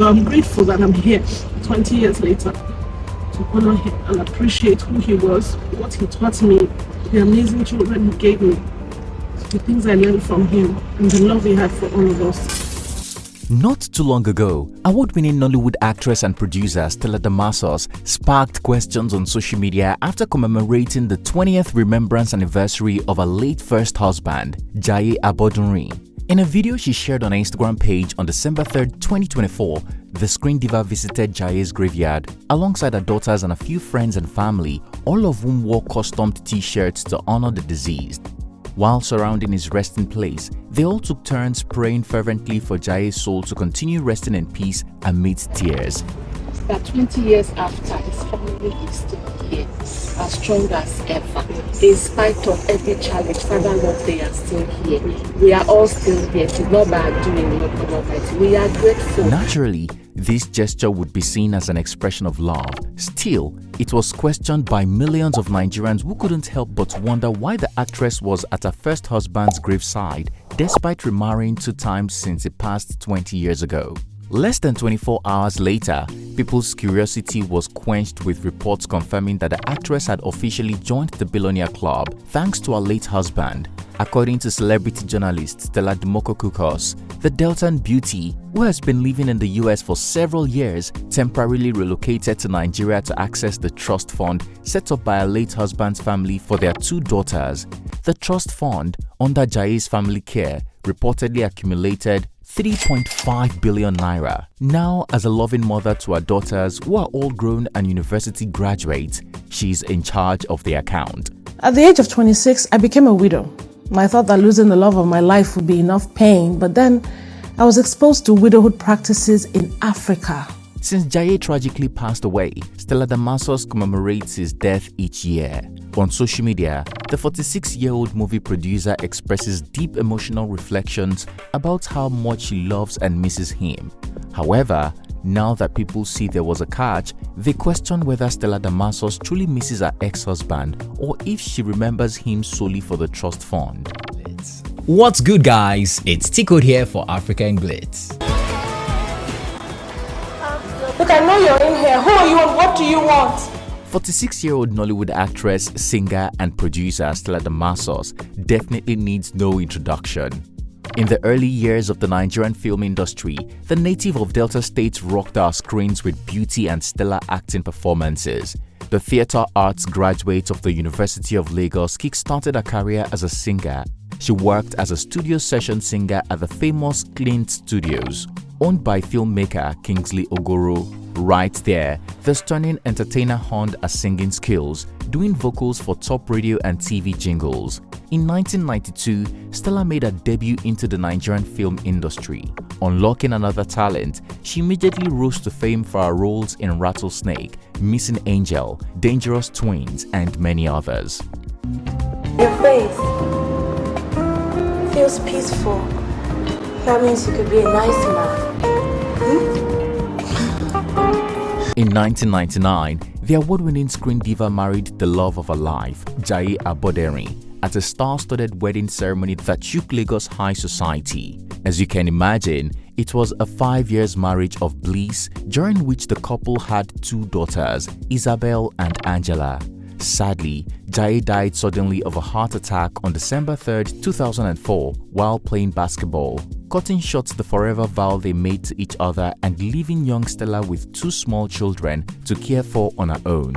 But I'm grateful that I'm here 20 years later to honor him and appreciate who he was, what he taught me, the amazing children he gave me, the things I learned from him, and the love he had for all of us. Not too long ago, award-winning Nollywood actress and producer Stella Damasus sparked questions on social media after commemorating the 20th remembrance anniversary of her late first husband, Jaiye Abodunrin. In a video she shared on her Instagram page on December 3, 2024, the screen diva visited Jaiye's graveyard alongside her daughters and a few friends and family, all of whom wore costumed t-shirts to honor the deceased. While surrounding his resting place, they all took turns praying fervently for Jaiye's soul to continue resting in peace amidst tears. That 20 years after, his family is still here, as strong as ever. In spite of every challenge, Father Lord, they are still here. We are all still here. It's not by doing, not by Almighty. We are grateful. Naturally, this gesture would be seen as an expression of love. Still, it was questioned by millions of Nigerians who couldn't help but wonder why the actress was at her first husband's graveside despite remarrying 2 times since it passed 20 years ago. Less than 24 hours later, people's curiosity was quenched with reports confirming that the actress had officially joined the Billionaire Club thanks to her late husband. According to celebrity journalist Stella Dimoko Korkus, the Deltan beauty, who has been living in the US for several years, temporarily relocated to Nigeria to access the trust fund set up by her late husband's family for their 2 daughters. The trust fund, under Jaiye's family care, reportedly accumulated 3.5 billion naira. Now, as a loving mother to her daughters who are all grown and university graduates, she's in charge of the account. At the age of 26, I became a widow. I thought that losing the love of my life would be enough pain, but then I was exposed to widowhood practices in Africa. Since Jaiye tragically passed away, Stella Damasus commemorates his death each year. On social media, the 46-year-old movie producer expresses deep emotional reflections about how much she loves and misses him. However, now that people see there was a catch, they question whether Stella Damasus truly misses her ex-husband or if she remembers him solely for the trust fund. What's good, guys? It's TCode here for Africa in Blitz. Look, I know you're in here. Who are you and what do you want? 46-year-old Nollywood actress, singer and producer Stella Damasus definitely needs no introduction. In the early years of the Nigerian film industry, the native of Delta State rocked our screens with beauty and stellar acting performances. The theatre arts graduate of the University of Lagos kick-started her career as a singer. She worked as a studio session singer at the famous Clint Studios, owned by filmmaker Kingsley Ogoro. Right there, the stunning entertainer honed her singing skills, doing vocals for top radio and TV jingles. In 1992, Stella made her debut into the Nigerian film industry. Unlocking another talent, she immediately rose to fame for her roles in Rattlesnake, Missing Angel, Dangerous Twins, and many others. Your face feels peaceful. That means you could be a nice man. In 1999, the award-winning screen diva married the love of her life, Jaiye Abodunrin, at a star-studded wedding ceremony that shook Lagos high society. As you can imagine, it was a 5-year marriage of bliss, during which the couple had 2 daughters, Isabel and Angela. Sadly, Jaiye died suddenly of a heart attack on December 3, 2004 while playing basketball, cutting short the forever vow they made to each other and leaving young Stella with 2 small children to care for on her own.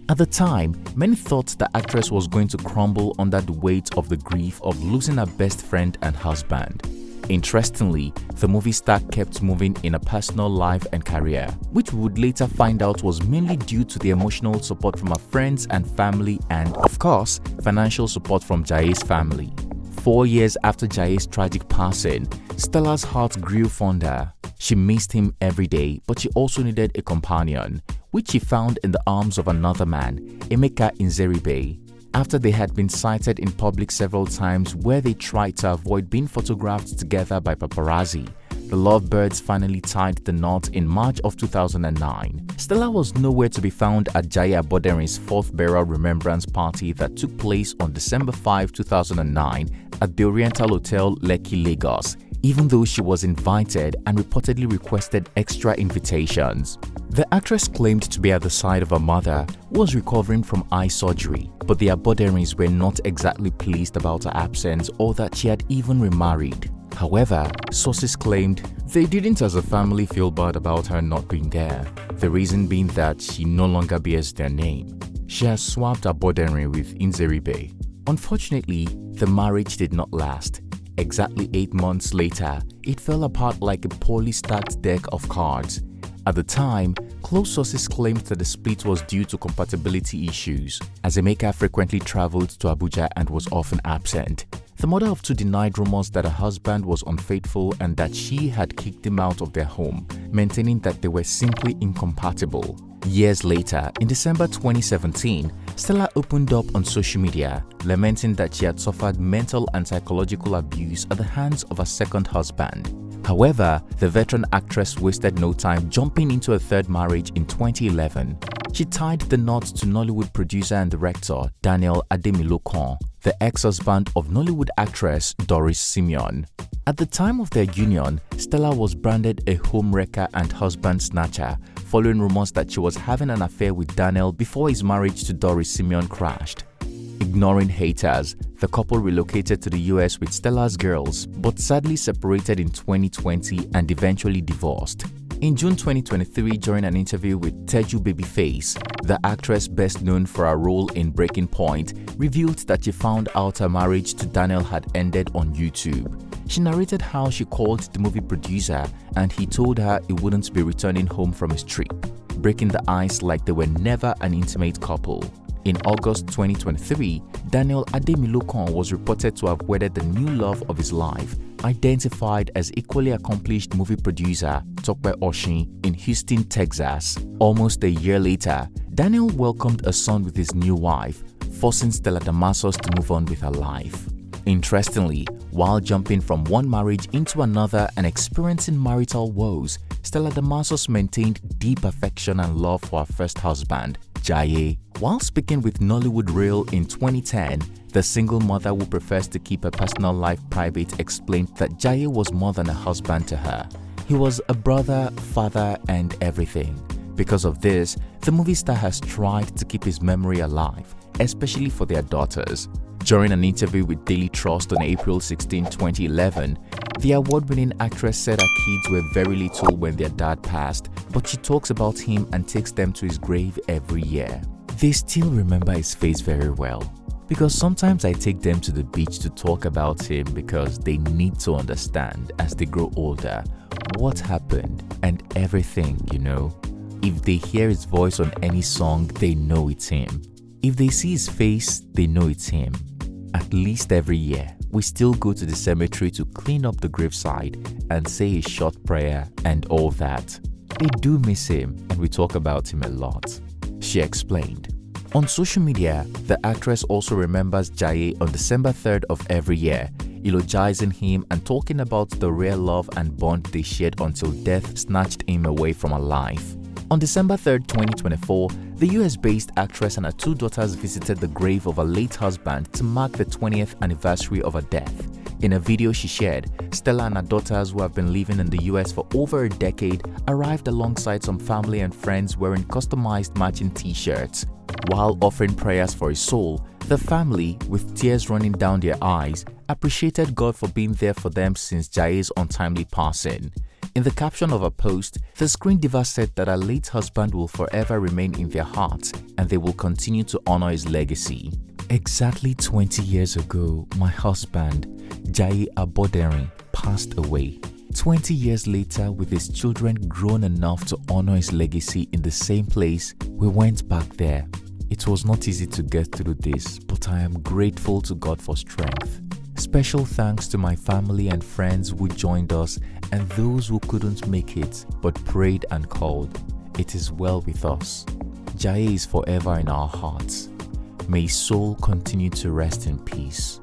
At the time, many thought the actress was going to crumble under the weight of the grief of losing her best friend and husband. Interestingly, the movie star kept moving in her personal life and career, which we would later find out was mainly due to the emotional support from her friends and family and, of course, financial support from Jaiye's family. 4 years after Jaiye's tragic passing, Stella's heart grew fonder. She missed him every day, but she also needed a companion, which she found in the arms of another man, Emeka Nzeribe. After they had been sighted in public several times where they tried to avoid being photographed together by paparazzi, The lovebirds finally tied the knot in March of 2009. Stella was nowhere to be found at Jaiye Aboderin's 4th burial remembrance party that took place on December 5, 2009 at the Oriental Hotel, Lekki, Lagos, even though she was invited and reportedly requested extra invitations. The actress claimed to be at the side of her mother, who was recovering from eye surgery, but the Aboderins were not exactly pleased about her absence or that she had even remarried. However, sources claimed they didn't as a family feel bad about her not being there, the reason being that she no longer bears their name. She has swapped Aboderin with Nzeribe. Unfortunately, the marriage did not last. Exactly 8 months later, it fell apart like a poorly stacked deck of cards. At the time, close sources claimed that the split was due to compatibility issues, as Emeka frequently traveled to Abuja and was often absent. The mother of two denied rumors that her husband was unfaithful and that she had kicked him out of their home, maintaining that they were simply incompatible. Years later, in December 2017, Stella opened up on social media, lamenting that she had suffered mental and psychological abuse at the hands of her second husband. However, the veteran actress wasted no time jumping into a third marriage in 2011. She tied the knot to Nollywood producer and director Daniel Ademilokon, the ex-husband of Nollywood actress Doris Simeon. At the time of their union, Stella was branded a homewrecker and husband snatcher, following rumors that she was having an affair with Daniel before his marriage to Doris Simeon crashed. Ignoring haters, the couple relocated to the US with Stella's girls, but sadly separated in 2020 and eventually divorced. In June 2023, during an interview with Teju Babyface, the actress best known for her role in Breaking Point revealed that she found out her marriage to Daniel had ended on YouTube. She narrated how she called the movie producer and he told her he wouldn't be returning home from his trip, breaking the ice like they were never an intimate couple. In August 2023, Daniel Ademilokon was reported to have wedded the new love of his life, identified as equally accomplished movie producer Tope Oshin in Houston, Texas. Almost a year later, Daniel welcomed a son with his new wife, forcing Stella Damasus to move on with her life. Interestingly, while jumping from one marriage into another and experiencing marital woes, Stella Damasus maintained deep affection and love for her first husband, Jaiye. While speaking with Nollywood Reel in 2010, the single mother who prefers to keep her personal life private explained that Jaiye was more than a husband to her. He was a brother, father, and everything. Because of this, the movie star has tried to keep his memory alive, especially for their daughters. During an interview with Daily Trust on April 16, 2011, the award-winning actress said her kids were very little when their dad passed, but she talks about him and takes them to his grave every year. They still remember his face very well, because sometimes I take them to the beach to talk about him because they need to understand as they grow older what happened and everything, you know. If they hear his voice on any song, they know it's him. If they see his face, they know it's him. At least every year, we still go to the cemetery to clean up the graveside and say a short prayer and all that. They do miss him and we talk about him a lot, she explained. On social media, the actress also remembers Jaiye on December 3rd of every year, eulogizing him and talking about the rare love and bond they shared until death snatched him away from her life. On December 3rd, 2024, the US-based actress and her two daughters visited the grave of her late husband to mark the 20th anniversary of her death. In a video she shared, Stella and her daughters, who have been living in the US for over a decade, arrived alongside some family and friends wearing customized matching t-shirts. While offering prayers for his soul, the family, with tears running down their eyes, appreciated God for being there for them since Jaiye's untimely passing. In the caption of her post, the screen diva said that her late husband will forever remain in their hearts and they will continue to honor his legacy. Exactly 20 years ago, my husband, Jaiye Aboderin, passed away. 20 years later, with his children grown enough to honor his legacy in the same place, we went back there. It was not easy to get through this, but I am grateful to God for strength. Special thanks to my family and friends who joined us and those who couldn't make it but prayed and called. It is well with us. Jaiye is forever in our hearts. May his soul continue to rest in peace.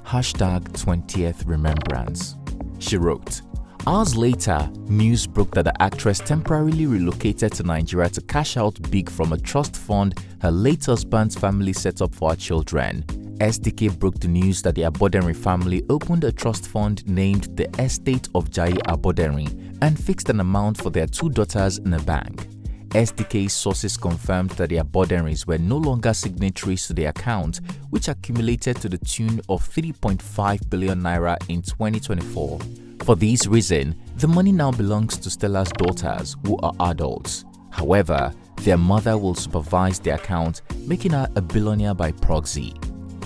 #20th Remembrance. She wrote, Hours later, news broke that the actress temporarily relocated to Nigeria to cash out big from a trust fund her late husband's family set up for her children. SDK broke the news that the Aboderin family opened a trust fund named the Estate of Jaiye Aboderin and fixed an amount for their 2 daughters in a bank. SDK sources confirmed that the Aboderins were no longer signatories to the account, which accumulated to the tune of 3.5 billion naira in 2024. For this reason, the money now belongs to Stella's daughters, who are adults. However, their mother will supervise the account, making her a billionaire by proxy.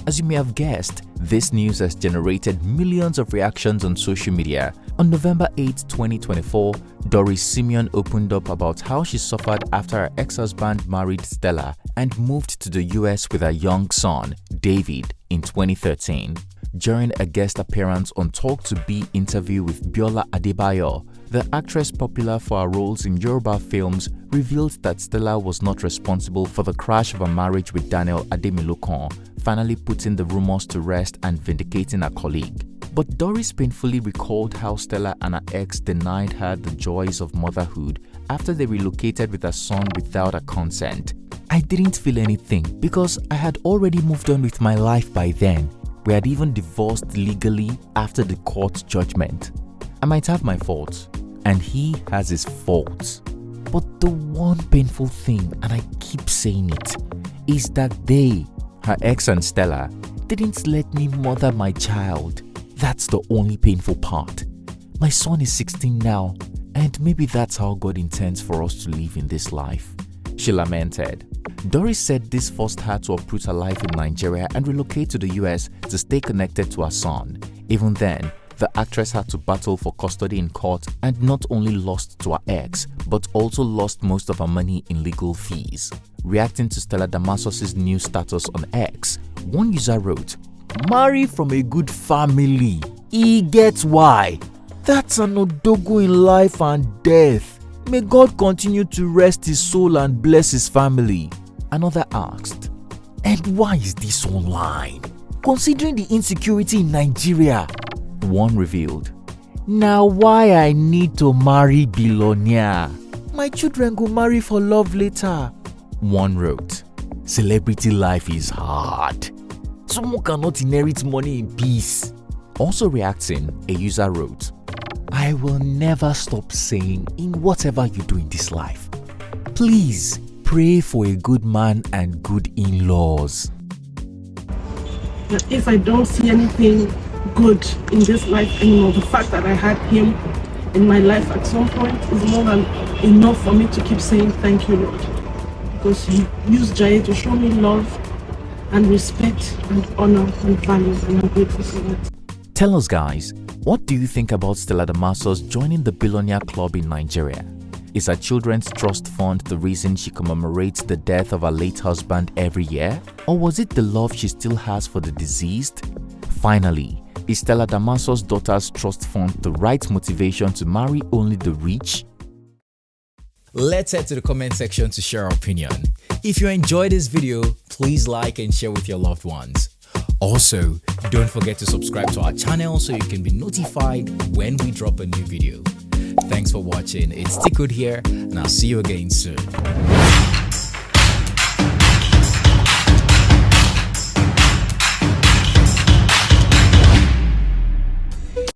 As you may have guessed, this news has generated millions of reactions on social media. On November 8, 2024, Doris Simeon opened up about how she suffered after her ex-husband married Stella and moved to the US with her young son, David, in 2013. During a guest appearance on Talk to Be interview with Biola Adebayo, the actress popular for her roles in Yoruba films revealed that Stella was not responsible for the crash of her marriage with Daniel Ademilokon, finally putting the rumors to rest and vindicating her colleague. But Doris painfully recalled how Stella and her ex denied her the joys of motherhood after they relocated with her son without her consent. "I didn't feel anything because I had already moved on with my life by then. We had even divorced legally after the court judgment. I might have my faults, and he has his faults. But the one painful thing, and I keep saying it, is that they, her ex and Stella, didn't let me mother my child. That's the only painful part. My son is 16 now, and maybe that's how God intends for us to live in this life," she lamented. Doris said this forced her to uproot her life in Nigeria and relocate to the US to stay connected to her son. Even then, the actress had to battle for custody in court and not only lost to her ex, but also lost most of her money in legal fees. Reacting to Stella Damasus' new status on X, one user wrote, "Marry from a good family. He gets why. That's an odogo in life and death. May God continue to rest his soul and bless his family." Another asked, "And why is this online? Considering the insecurity in Nigeria." One revealed, "Now why I need to marry billionaire? My children go marry for love later." One wrote, "Celebrity life is hard. Someone cannot inherit money in peace." Also reacting, a user wrote, "I will never stop saying in whatever you do in this life, please pray for a good man and good in-laws." If I don't see anything good in this life anymore, the fact that I had him in my life at some point is more than enough for me to keep saying thank you, Lord. Because he used Jaiye to show me love and respect and honor and value, and I'm grateful for that. Tell us guys, what do you think about Stella Damasus joining the Billionaire Club in Nigeria? Is her children's trust fund the reason she commemorates the death of her late husband every year? Or was it the love she still has for the deceased? Finally, is Stella Damasus' daughter's trust fund the right motivation to marry only the rich? Let's head to the comment section to share our opinion. If you enjoyed this video, please like and share with your loved ones. Also, don't forget to subscribe to our channel so you can be notified when we drop a new video. Thanks for watching. It's TCode here, and I'll see you again soon.